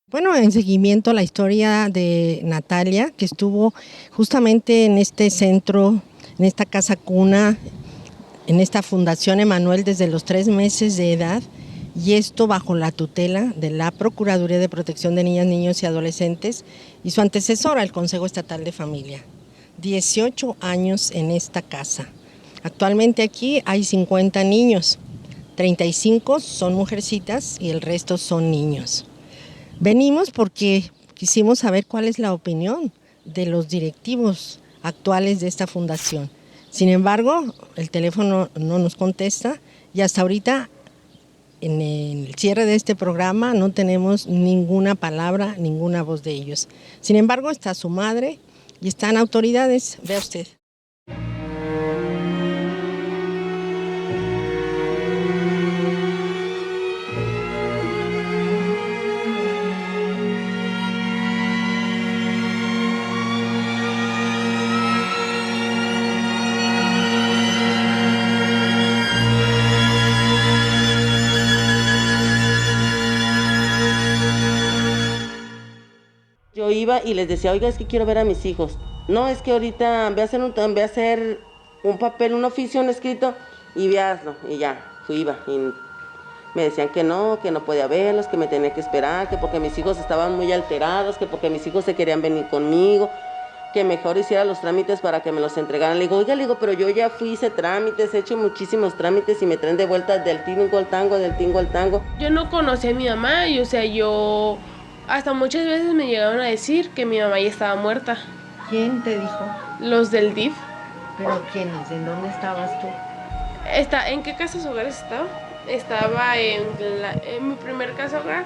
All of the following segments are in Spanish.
Bueno, en seguimiento a la historia de Natalia, que estuvo justamente en este centro, en esta casa cuna, en esta Fundación Emanuel desde los 3 meses de edad, y esto bajo la tutela de la Procuraduría de Protección de Niñas, Niños y Adolescentes y su antecesora, el Consejo Estatal de Familia. 18 años en esta casa. Actualmente aquí hay 50 niños, 35 son mujercitas y el resto son niños. Venimos porque quisimos saber cuál es la opinión de los directivos actuales de esta fundación. Sin embargo, el teléfono no nos contesta y hasta ahorita, en el cierre de este programa, no tenemos ninguna palabra, ninguna voz de ellos. Sin embargo, está su madre y están autoridades. Vea usted. Yo iba y les decía, oiga, es que quiero ver a mis hijos. No, es que ahorita voy a hacer un papel, un oficio, un escrito, y hazlo. Y ya, iba. Y me decían que no podía verlos, que me tenía que esperar, que porque mis hijos estaban muy alterados, que porque mis hijos se querían venir conmigo, que mejor hiciera los trámites para que me los entregaran. Le digo, oiga, pero yo ya hice trámites, he hecho muchísimos trámites y me traen de vuelta del tingo al tango, del tingo al tango. Yo no conocí a mi mamá y, yo hasta muchas veces me llegaron a decir que mi mamá ya estaba muerta. ¿Quién te dijo? Los del DIF. ¿Pero quiénes? ¿En dónde estabas tú? ¿En qué casas hogares estaba? Estaba en mi primer casa hogar.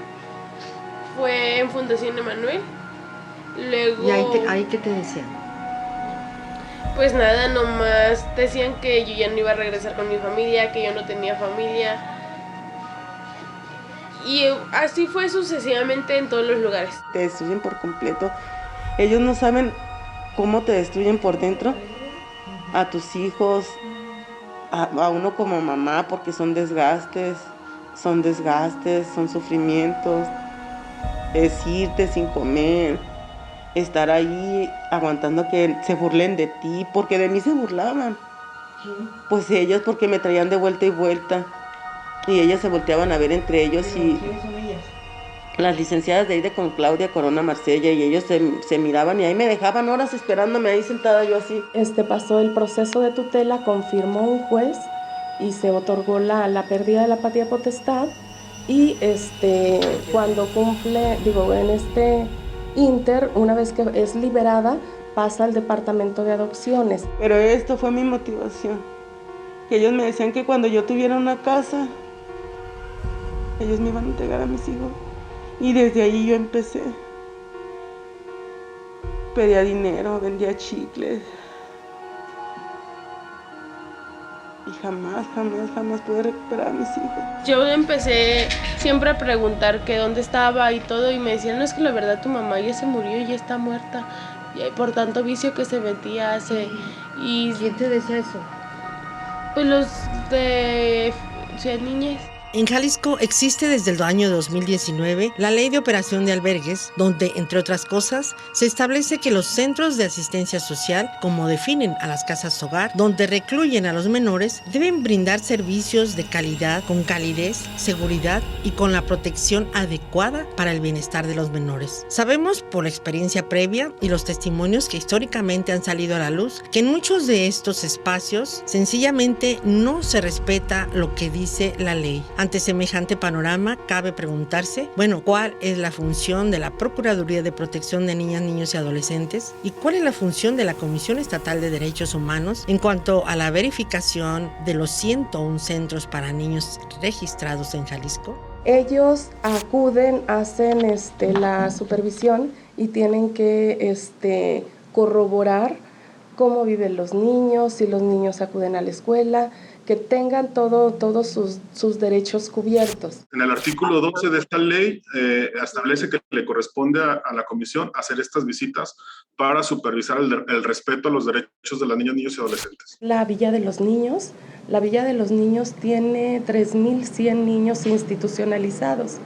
Fue en Fundación Emanuel. Luego... ¿Y ahí qué te decían? Pues nada, nomás decían que yo ya no iba a regresar con mi familia, que yo no tenía familia. Y así fue sucesivamente en todos los lugares. Te destruyen por completo. Ellos no saben cómo te destruyen por dentro a tus hijos, a uno como mamá, porque son desgastes, son sufrimientos. Es irte sin comer, estar ahí aguantando que se burlen de ti, porque de mí se burlaban. Pues ellos, porque me traían de vuelta y vuelta. Y ellas se volteaban a ver entre ellos. ¿Quiénes son ellas? Las licenciadas de ahí con Claudia Corona Marsella, y ellos se miraban y ahí me dejaban horas esperándome ahí sentada yo así. Pasó el proceso de tutela, confirmó un juez y se otorgó la pérdida de la patria potestad y cuando cumple, en este inter, una vez que es liberada, pasa al departamento de adopciones. Pero esto fue mi motivación, que ellos me decían que cuando yo tuviera una casa, ellos me iban a entregar a mis hijos. Y desde ahí yo empecé. Pedía dinero, vendía chicles. Y jamás pude recuperar a mis hijos. Yo empecé siempre a preguntar que dónde estaba y todo, y me decían, no, es que la verdad tu mamá ya se murió y ya está muerta. Y por tanto vicio que se metía y ¿Quién te decía eso? Pues los de Ciudad Niñez. En Jalisco existe desde el año 2019 la Ley de Operación de Albergues, donde, entre otras cosas, se establece que los centros de asistencia social, como definen a las casas hogar, donde recluyen a los menores, deben brindar servicios de calidad, con calidez, seguridad y con la protección adecuada para el bienestar de los menores. Sabemos por la experiencia previa y los testimonios que históricamente han salido a la luz que en muchos de estos espacios sencillamente no se respeta lo que dice la ley. Ante semejante panorama, cabe preguntarse, ¿cuál es la función de la Procuraduría de Protección de Niñas, Niños y Adolescentes? ¿Y cuál es la función de la Comisión Estatal de Derechos Humanos en cuanto a la verificación de los 101 centros para niños registrados en Jalisco? Ellos acuden, hacen la supervisión y tienen que corroborar cómo viven los niños, si los niños acuden a la escuela, que tengan todos sus derechos cubiertos. En el artículo 12 de esta ley establece que le corresponde a la comisión hacer estas visitas para supervisar el respeto a los derechos de las niñas, niños y adolescentes. La Villa de los Niños tiene 3.100 niños institucionalizados,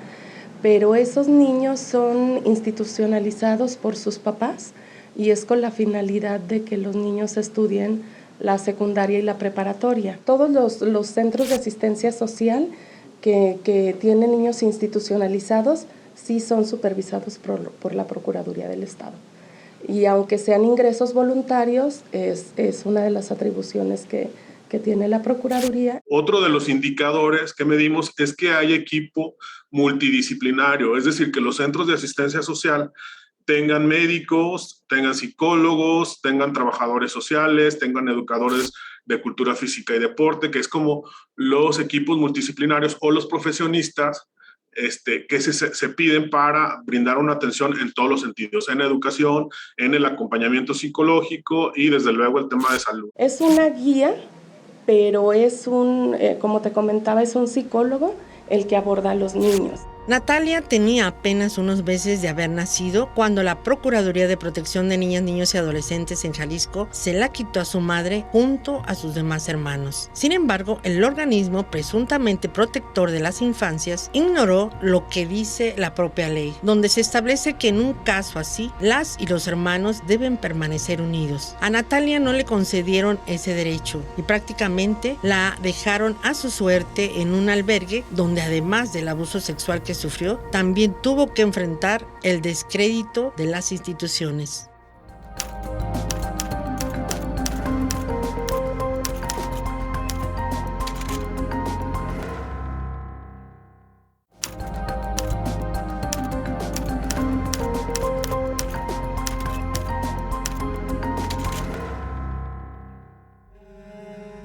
pero esos niños son institucionalizados por sus papás y es con la finalidad de que los niños estudien la secundaria y la preparatoria. Todos los centros de asistencia social que tienen niños institucionalizados sí son supervisados por la Procuraduría del Estado. Y aunque sean ingresos voluntarios, es una de las atribuciones que tiene la Procuraduría. Otro de los indicadores que medimos es que hay equipo multidisciplinario, es decir, que los centros de asistencia social tengan médicos, tengan psicólogos, tengan trabajadores sociales, tengan educadores de cultura física y deporte, que es como los equipos multidisciplinarios o los profesionistas que se piden para brindar una atención en todos los sentidos, en educación, en el acompañamiento psicológico y desde luego el tema de salud. Es una guía, pero como te comentaba, es un psicólogo el que aborda a los niños. Natalia tenía apenas unos meses de haber nacido cuando la Procuraduría de Protección de Niñas, Niños y Adolescentes en Jalisco se la quitó a su madre junto a sus demás hermanos. Sin embargo, el organismo presuntamente protector de las infancias ignoró lo que dice la propia ley, donde se establece que en un caso así, las y los hermanos deben permanecer unidos. A Natalia no le concedieron ese derecho y prácticamente la dejaron a su suerte en un albergue donde, además del abuso sexual que sufrió, también tuvo que enfrentar el descrédito de las instituciones.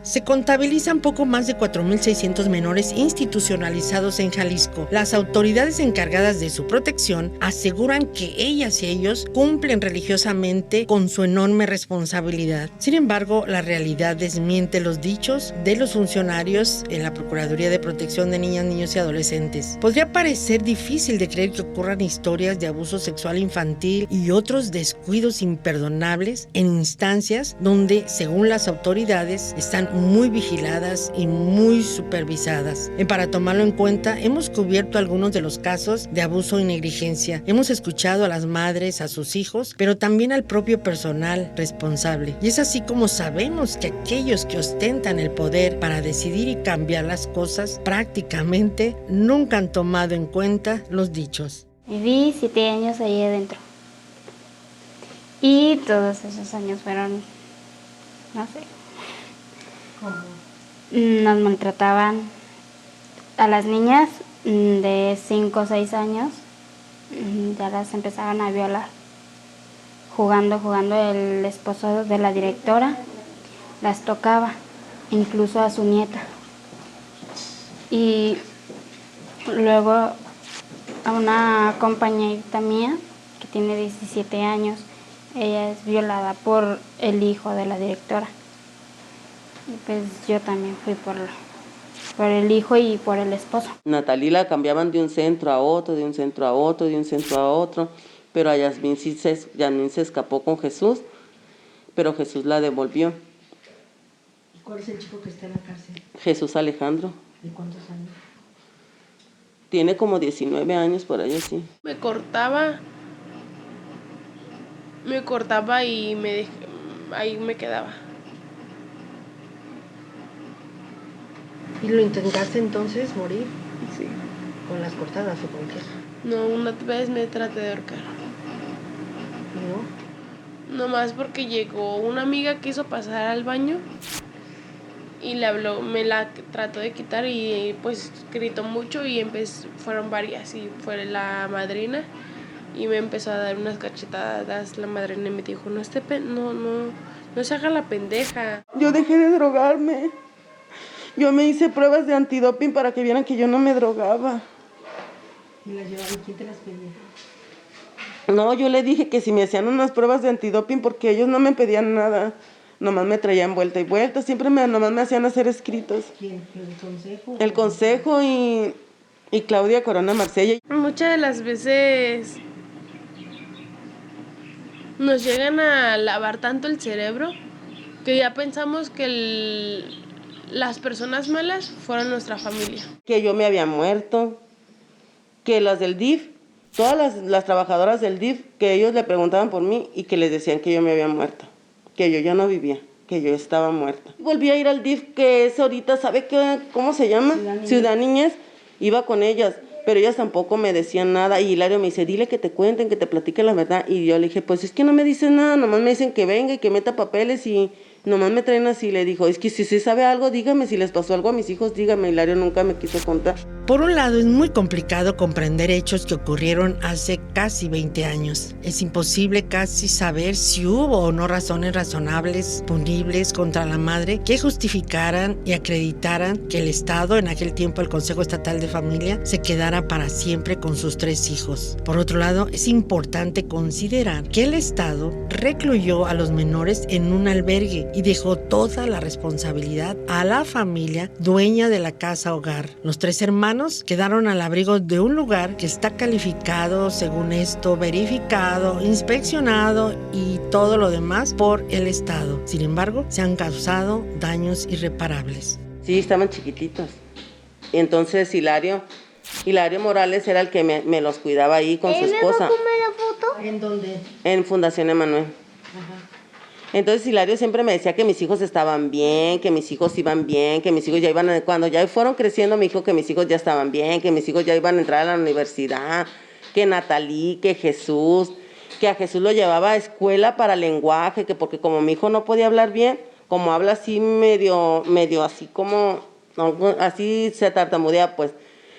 Se contabilizan poco más de 4.600 menores institucionalizados en Jalisco. Las autoridades encargadas de su protección aseguran que ellas y ellos cumplen religiosamente con su enorme responsabilidad. Sin embargo, la realidad desmiente los dichos de los funcionarios en la Procuraduría de Protección de Niñas, Niños y Adolescentes. Podría parecer difícil de creer que ocurran historias de abuso sexual infantil y otros descuidos imperdonables en instancias donde, según las autoridades, están muy vigiladas y muy supervisadas. Para tomarlo en cuenta, hemos cubierto algunos de los casos de abuso y negligencia. Hemos escuchado a las madres, a sus hijos, pero también al propio personal responsable. Y es así como sabemos que aquellos que ostentan el poder para decidir y cambiar las cosas prácticamente nunca han tomado en cuenta los dichos. Viví 7 años ahí adentro. Y todos esos años fueron, no sé. ¿Cómo? Nos maltrataban a las niñas de 5 o 6 años, ya las empezaban a violar. Jugando el esposo de la directora las tocaba, incluso a su nieta. Y luego a una compañerita mía que tiene 17 años, ella es violada por el hijo de la directora. Y pues yo también fui por el hijo y por el esposo. Natalie la cambiaban de un centro a otro, de un centro a otro, de un centro a otro, pero a Yasmín se escapó con Jesús, pero Jesús la devolvió. ¿Cuál es el chico que está en la cárcel? Jesús Alejandro. ¿De cuántos años? Tiene como 19 años por ahí así. Me cortaba y ahí me quedaba. ¿Y lo intentaste entonces morir? Sí. ¿Con las cortadas o con qué? No, una vez me traté de ahorcar. ¿No? Nomás porque llegó una amiga que quiso pasar al baño y le habló, me la trató de quitar y pues gritó mucho y fueron varias y fue la madrina y me empezó a dar unas cachetadas la madrina y me dijo, no se haga la pendeja. Yo dejé de drogarme. Yo me hice pruebas de antidoping para que vieran que yo no me drogaba. ¿Y las llevaba? ¿Y quién te las pedía? No, yo le dije que si me hacían unas pruebas de antidoping porque ellos no me pedían nada. Nomás me traían vuelta y vuelta. Siempre nomás me hacían hacer escritos. ¿Quién? ¿El consejo? El consejo y Claudia Corona Marsella. Muchas de las veces nos llegan a lavar tanto el cerebro que ya pensamos que las personas malas fueron nuestra familia. Que yo me había muerto, que las del DIF, todas las trabajadoras del DIF, que ellos le preguntaban por mí y que les decían que yo me había muerto, que yo ya no vivía, que yo estaba muerta. Volví a ir al DIF, que es ahorita, ¿sabe cómo se llama? Ciudad Niñez. Iba con ellas, pero ellas tampoco me decían nada. Y Hilario me dice, dile que te cuenten, que te platiquen la verdad. Y yo le dije, pues es que no me dicen nada, nomás me dicen que venga y que meta papeles y nomás me traen así. Le dijo, es que si se sabe algo, dígame, si les pasó algo a mis hijos, dígame. Hilario nunca me quiso contar. Por un lado, es muy complicado comprender hechos que ocurrieron hace casi 20 años. Es imposible casi saber si hubo o no razones razonables, punibles contra la madre que justificaran y acreditaran que el Estado, en aquel tiempo el Consejo Estatal de Familia, se quedara para siempre con sus 3 hijos. Por otro lado, es importante considerar que el Estado recluyó a los menores en un albergue y dejó toda la responsabilidad a la familia dueña de la casa hogar. Los 3 hermanos quedaron al abrigo de un lugar que está calificado, según esto, verificado, inspeccionado y todo lo demás por el Estado. Sin embargo, se han causado daños irreparables. Sí, estaban chiquititos. Y entonces Hilario Morales era el que me los cuidaba ahí con su esposa. ¿En dónde? En Fundación Emanuel. Ajá. Entonces Hilario siempre me decía que mis hijos estaban bien, que mis hijos iban bien, que mis hijos ya iban, cuando ya fueron creciendo me dijo que mis hijos ya estaban bien, que mis hijos ya iban a entrar a la universidad, que Natalí, que Jesús, que a Jesús lo llevaba a escuela para lenguaje, que porque como mi hijo no podía hablar bien, como habla así medio así como, así se tartamudea pues.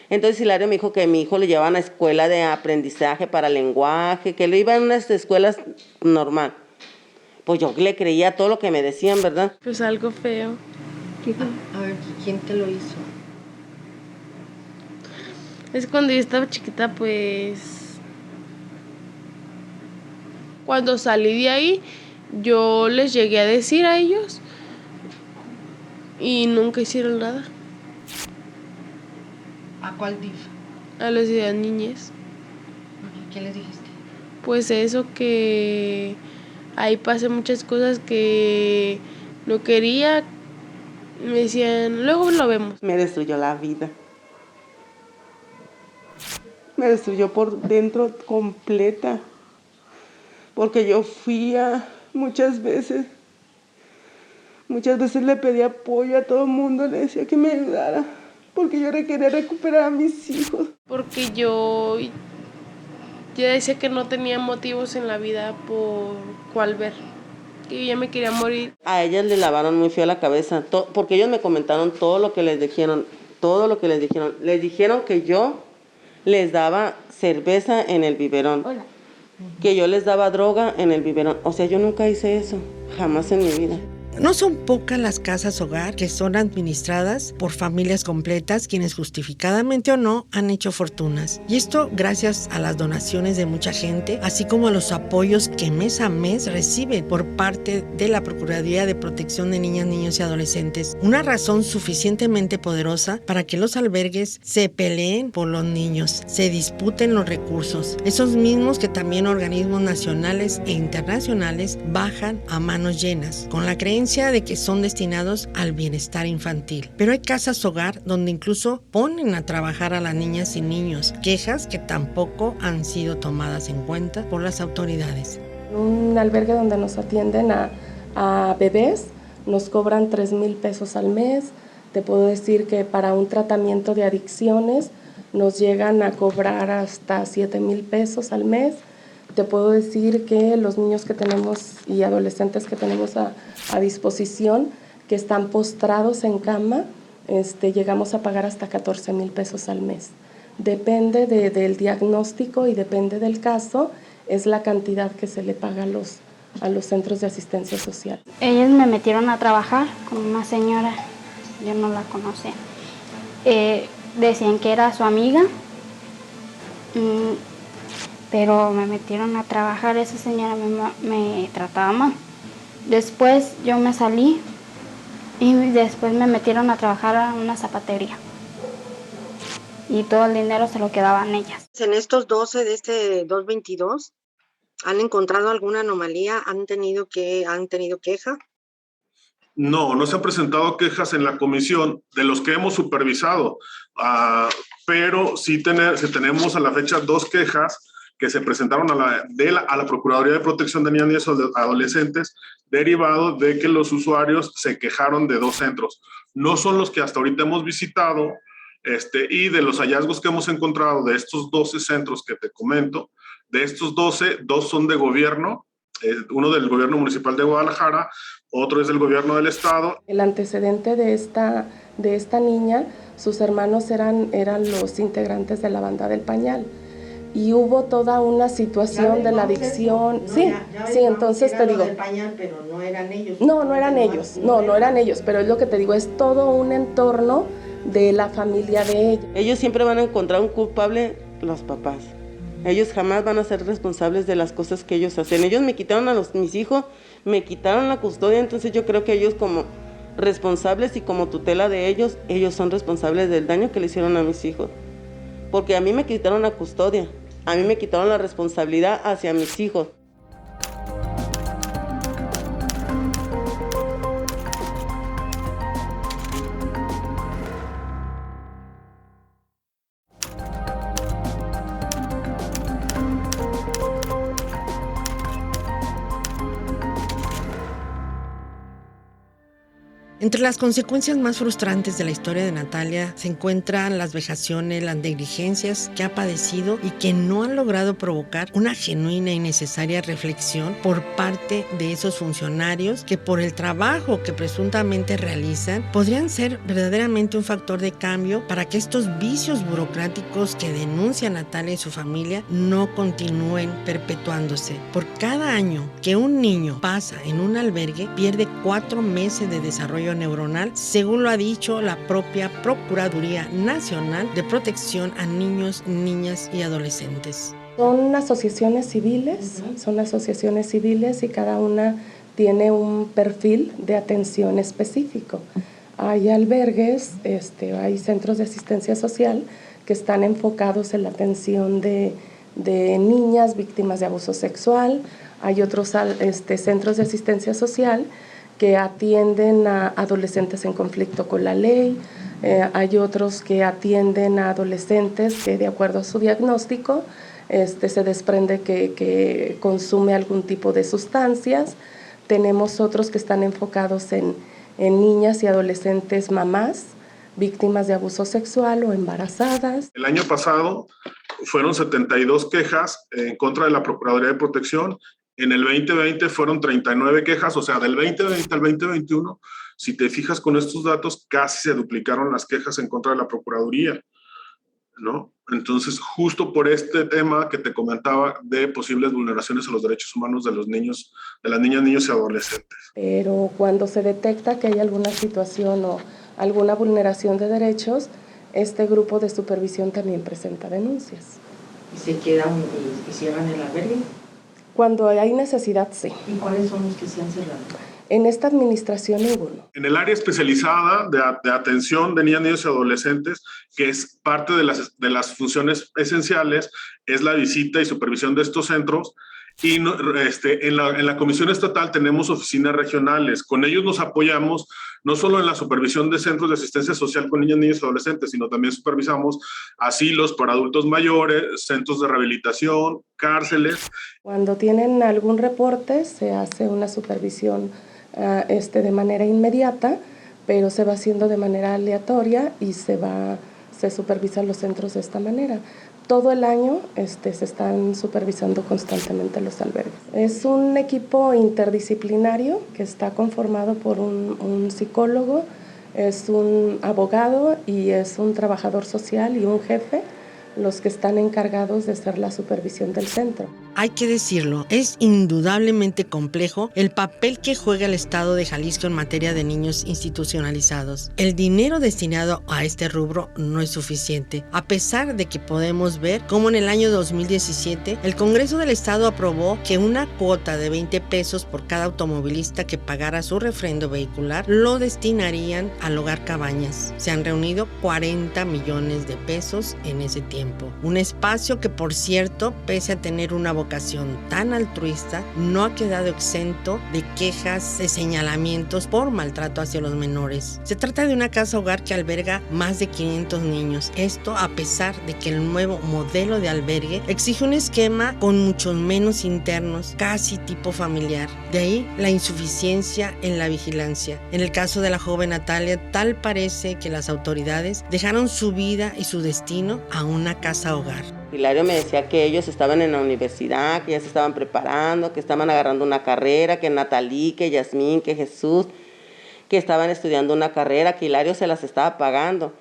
Entonces Hilario me dijo que mi hijo le llevaban a escuela de aprendizaje para lenguaje, que le iba a unas escuelas normal. Pues yo le creía todo lo que me decían, ¿verdad? Pues algo feo. A ver, ¿quién te lo hizo? Es cuando yo estaba chiquita, pues... Cuando salí de ahí, yo les llegué a decir a ellos y nunca hicieron nada. ¿A cuál DIF? A los de niñez. ¿Qué les dijiste? Pues eso, que ahí pasé muchas cosas que no quería. Me decían, luego lo vemos. Me destruyó la vida. Me destruyó por dentro completa. Porque yo fui muchas veces le pedí apoyo a todo el mundo, le decía que me ayudara. Porque yo quería recuperar a mis hijos. Porque yo decía que no tenía motivos en la vida por cuál ver. Que yo ya me quería morir. A ellas le lavaron muy feo la cabeza, porque ellos me comentaron todo lo que les dijeron, Les dijeron que yo les daba cerveza en el biberón. Hola. Que yo les daba droga en el biberón. O sea, yo nunca hice eso, jamás en mi vida. No son pocas las casas hogar que son administradas por familias completas quienes justificadamente o no han hecho fortunas. Y esto gracias a las donaciones de mucha gente, así como a los apoyos que mes a mes reciben por parte de la Procuraduría de Protección de Niñas, Niños y Adolescentes. Una razón suficientemente poderosa para que los albergues se peleen por los niños, se disputen los recursos. Esos mismos que también organismos nacionales e internacionales bajan a manos llenas, con la creencia de que son destinados al bienestar infantil. Pero hay casas hogar donde incluso ponen a trabajar a las niñas y niños, quejas que tampoco han sido tomadas en cuenta por las autoridades. Un albergue donde nos atienden a bebés, nos cobran 3,000 pesos al mes. Te puedo decir que para un tratamiento de adicciones nos llegan a cobrar hasta 7,000 pesos al mes. Te puedo decir que los niños que tenemos y adolescentes que tenemos a disposición, que están postrados en cama, llegamos a pagar hasta 14,000 pesos al mes. Depende del diagnóstico y depende del caso, es la cantidad que se le paga a los centros de asistencia social. Ellos me metieron a trabajar con una señora, yo no la conocía. Decían que era su amiga. Pero me metieron a trabajar, esa señora me trataba mal. Después yo me salí y después me metieron a trabajar a una zapatería. Y todo el dinero se lo quedaban ellas. En estos 12 de este 222, ¿han encontrado alguna anomalía? ¿Han tenido queja? No se han presentado quejas en la comisión de los que hemos supervisado, pero sí tenemos a la fecha 2 quejas que se presentaron a la Procuraduría de Protección de Niñas y Adolescentes, derivado de que los usuarios se quejaron de 2 centros. No son los que hasta ahorita hemos visitado, y de los hallazgos que hemos encontrado de estos 12 centros que te comento, de estos 12, 2 son de gobierno, uno del gobierno municipal de Guadalajara, otro es del gobierno del estado. El antecedente de esta niña, sus hermanos eran los integrantes de la banda del pañal. Y hubo toda una situación de la adicción. Sí, entonces te digo. Pañal, pero no eran ellos. No eran ellos. No eran ellos, pero es lo que te digo, es todo un entorno de la familia de ella. Ellos siempre van a encontrar un culpable, los papás. Ellos jamás van a ser responsables de las cosas que ellos hacen. Ellos me quitaron mis hijos, me quitaron la custodia, entonces yo creo que ellos como responsables y como tutela de ellos son responsables del daño que le hicieron a mis hijos. Porque a mí me quitaron la custodia, a mí me quitaron la responsabilidad hacia mis hijos. Entre las consecuencias más frustrantes de la historia de Natalia se encuentran las vejaciones, las negligencias que ha padecido y que no han logrado provocar una genuina y necesaria reflexión por parte de esos funcionarios que por el trabajo que presuntamente realizan podrían ser verdaderamente un factor de cambio para que estos vicios burocráticos que denuncia Natalia y su familia no continúen perpetuándose. Por cada año que un niño pasa en un albergue pierde 4 meses de desarrollo neuronal, según lo ha dicho la propia Procuraduría Nacional de Protección a Niños, Niñas y Adolescentes. Son asociaciones civiles, y cada una tiene un perfil de atención específico. Hay albergues, hay centros de asistencia social que están enfocados en la atención de niñas víctimas de abuso sexual. Hay otros centros de asistencia social que atienden a adolescentes en conflicto con la ley, hay otros que atienden a adolescentes que de acuerdo a su diagnóstico se desprende que consume algún tipo de sustancias. Tenemos otros que están enfocados en niñas y adolescentes mamás, víctimas de abuso sexual o embarazadas. El año pasado fueron 72 quejas en contra de la Procuraduría de Protección. En el 2020 fueron 39 quejas, o sea, del 2020 al 2021, si te fijas con estos datos, casi se duplicaron las quejas en contra de la Procuraduría, ¿no? Entonces, justo por este tema que te comentaba de posibles vulneraciones a los derechos humanos de los niños, de las niñas, niños y adolescentes. Pero cuando se detecta que hay alguna situación o alguna vulneración de derechos, este grupo de supervisión también presenta denuncias. ¿Y se quedan y cierran el albergue? Cuando hay necesidad, sí. ¿Y cuáles son los que se han cerrado? En esta administración ninguno. En el área especializada de atención de niñas, niños y adolescentes, que es parte de las funciones esenciales, es la visita y supervisión de estos centros. Y en la Comisión Estatal tenemos oficinas regionales. Con ellos nos apoyamos no solo en la supervisión de centros de asistencia social con niñas, niños y adolescentes, sino también supervisamos asilos para adultos mayores, centros de rehabilitación, cárceles. Cuando tienen algún reporte, se hace una supervisión de manera inmediata, pero se va haciendo de manera aleatoria y se supervisan los centros de esta manera. Todo el año se están supervisando constantemente los albergues. Es un equipo interdisciplinario que está conformado por un psicólogo, es un abogado y es un trabajador social y un jefe, los que están encargados de hacer la supervisión del centro. Hay que decirlo, es indudablemente complejo el papel que juega el Estado de Jalisco en materia de niños institucionalizados. El dinero destinado a este rubro no es suficiente, a pesar de que podemos ver cómo en el año 2017 el Congreso del Estado aprobó que una cuota de 20 pesos por cada automovilista que pagara su refrendo vehicular lo destinarían al Hogar Cabañas. Se han reunido 40 millones de pesos en ese tiempo. Un espacio que, por cierto, pese a tener una vocación tan altruista, no ha quedado exento de quejas, de señalamientos por maltrato hacia los menores. Se trata de una casa hogar que alberga más de 500 niños. Esto a pesar de que el nuevo modelo de albergue exige un esquema con muchos menos internos, casi tipo familiar. De ahí la insuficiencia en la vigilancia. En el caso de la joven Natalia, tal parece que las autoridades dejaron su vida y su destino a una casa hogar. Hilario me decía que ellos estaban en la universidad, que ya se estaban preparando, que estaban agarrando una carrera, que Natalí, que Yasmín, que Jesús, que estaban estudiando una carrera, que Hilario se las estaba pagando.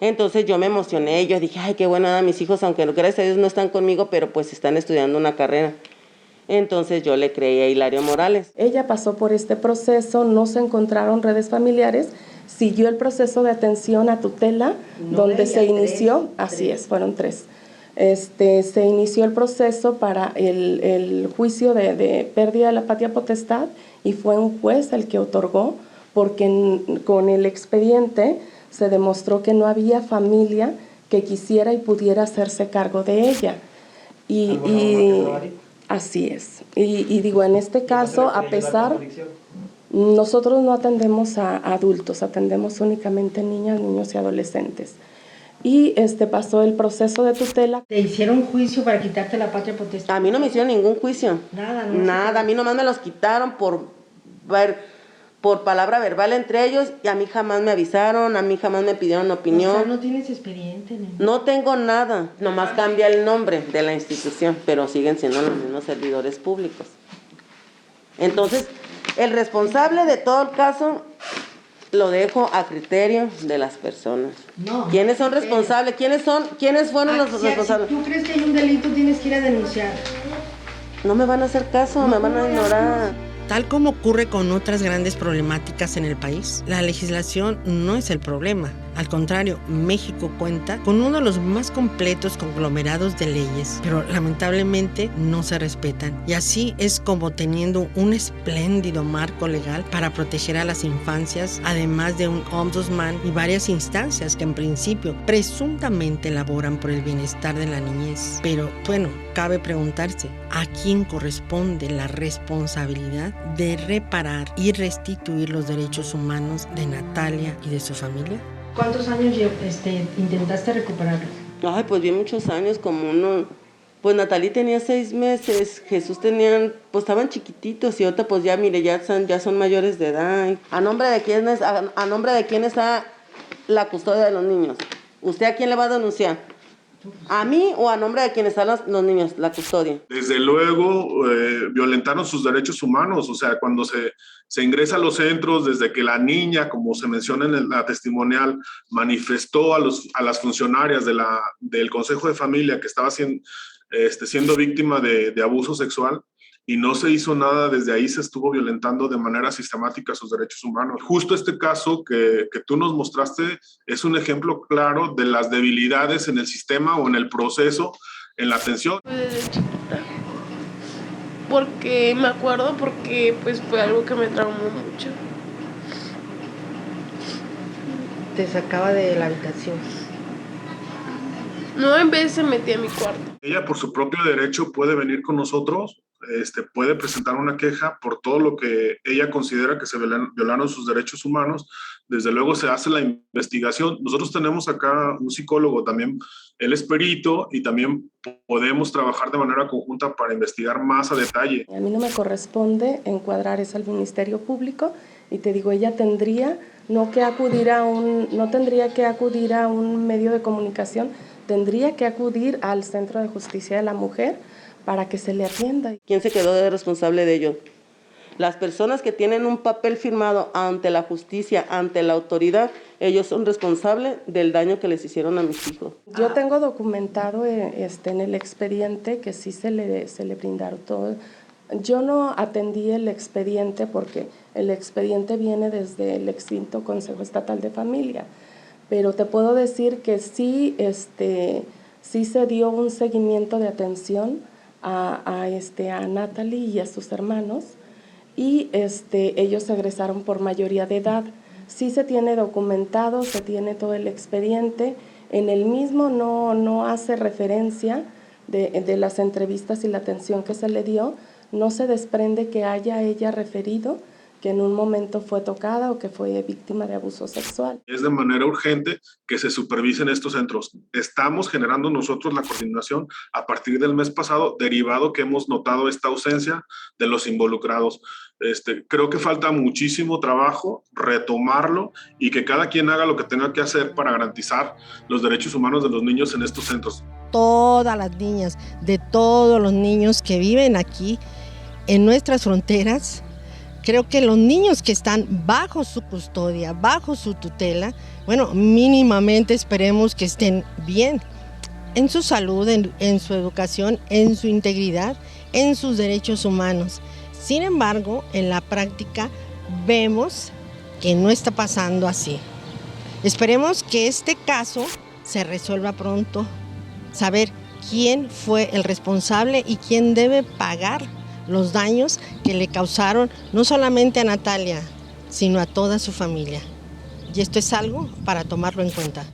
Entonces yo me emocioné, yo dije, ay, qué bueno, mis hijos, aunque gracias a Dios no están conmigo, pero pues están estudiando una carrera. Entonces yo le creí a Hilario Morales. Ella pasó por este proceso, no se encontraron redes familiares, siguió el proceso de atención a tutela, donde se inició, así es, fueron 3. Se inició el proceso para el juicio de pérdida de la patria potestad y fue un juez el que otorgó, porque con el expediente se demostró que no había familia que quisiera y pudiera hacerse cargo de ella. Y así es. Y digo, en este caso, a pesar, nosotros no atendemos a adultos, atendemos únicamente niñas, niños y adolescentes. Y pasó el proceso de tutela. ¿Te hicieron juicio para quitarte la patria potestad? A mí no me hicieron ningún juicio. Nada, a mí nomás me los quitaron por palabra verbal entre ellos, y a mí jamás me avisaron, a mí jamás me pidieron opinión. O sea, no tienes expediente, ¿no? No tengo nada, nomás cambia el nombre de la institución, pero siguen siendo los mismos servidores públicos. Entonces, el responsable de todo el caso lo dejo a criterio de las personas. No. ¿Quiénes son responsables? ¿Quiénes fueron los responsables? Si tú crees que hay un delito, tienes que ir a denunciar. No me van a hacer caso, me van a ignorar. Tal como ocurre con otras grandes problemáticas en el país, la legislación no es el problema. Al contrario, México cuenta con uno de los más completos conglomerados de leyes, pero lamentablemente no se respetan. Y así es como, teniendo un espléndido marco legal para proteger a las infancias, además de un ombudsman y varias instancias que en principio presuntamente laboran por el bienestar de la niñez. Pero bueno, cabe preguntarse, ¿a quién corresponde la responsabilidad de reparar y restituir los derechos humanos de Natalia y de su familia? ¿Cuántos años intentaste recuperarlo? Ay, pues bien muchos años, como uno... Pues Natalí tenía 6 meses, Jesús pues estaban chiquititos, y ahorita pues ya, mire, ya son mayores de edad. ¿A nombre de quién está la custodia de los niños? ¿Usted a quién le va a denunciar? ¿A mí o a nombre de quién están los niños, la custodia? Desde luego, violentaron sus derechos humanos. O sea, cuando se ingresa a los centros, desde que la niña, como se menciona en la testimonial, manifestó a las funcionarias del Consejo de Familia que estaba siendo víctima de abuso sexual, y no se hizo nada, desde ahí se estuvo violentando de manera sistemática sus derechos humanos. Justo este caso que tú nos mostraste es un ejemplo claro de las debilidades en el sistema o en el proceso, en la atención. Desde chiquita, porque me acuerdo, porque pues fue algo que me traumó mucho. Te sacaba de la habitación. No, en vez se metía a mi cuarto. Ella, por su propio derecho, puede venir con nosotros, puede presentar una queja por todo lo que ella considera que se violaron sus derechos humanos. Desde luego se hace la investigación. Nosotros tenemos acá un psicólogo también, él es perito, y también podemos trabajar de manera conjunta para investigar más a detalle. A mí no me corresponde encuadrar eso al Ministerio Público, y te digo, ella tendría no tendría que acudir a un medio de comunicación, tendría que acudir al Centro de Justicia de la Mujer para que se le atienda. ¿Quién se quedó de responsable de ello? Las personas que tienen un papel firmado ante la justicia, ante la autoridad, ellos son responsables del daño que les hicieron a mis hijos. Yo tengo documentado en el expediente que sí se le brindaron todo. Yo no atendí el expediente porque el expediente viene desde el extinto Consejo Estatal de Familia, pero te puedo decir que sí se dio un seguimiento de atención a Natalie y a sus hermanos, y ellos egresaron por mayoría de edad. Sí se tiene documentado, se tiene todo el expediente. En el mismo no hace referencia de las entrevistas y la atención que se le dio, no se desprende que haya ella referido que en un momento fue tocada o que fue víctima de abuso sexual. Es de manera urgente que se supervisen estos centros. Estamos generando nosotros la coordinación a partir del mes pasado, derivado que hemos notado esta ausencia de los involucrados. Creo que falta muchísimo trabajo, retomarlo y que cada quien haga lo que tenga que hacer para garantizar los derechos humanos de los niños en estos centros. Todas las niñas, de todos los niños que viven aquí en nuestras fronteras, creo que los niños que están bajo su custodia, bajo su tutela, bueno, mínimamente esperemos que estén bien en su salud, en su educación, en su integridad, en sus derechos humanos. Sin embargo, en la práctica vemos que no está pasando así. Esperemos que este caso se resuelva pronto, saber quién fue el responsable y quién debe pagar los daños que le causaron no solamente a Natalia, sino a toda su familia. Y esto es algo para tomarlo en cuenta.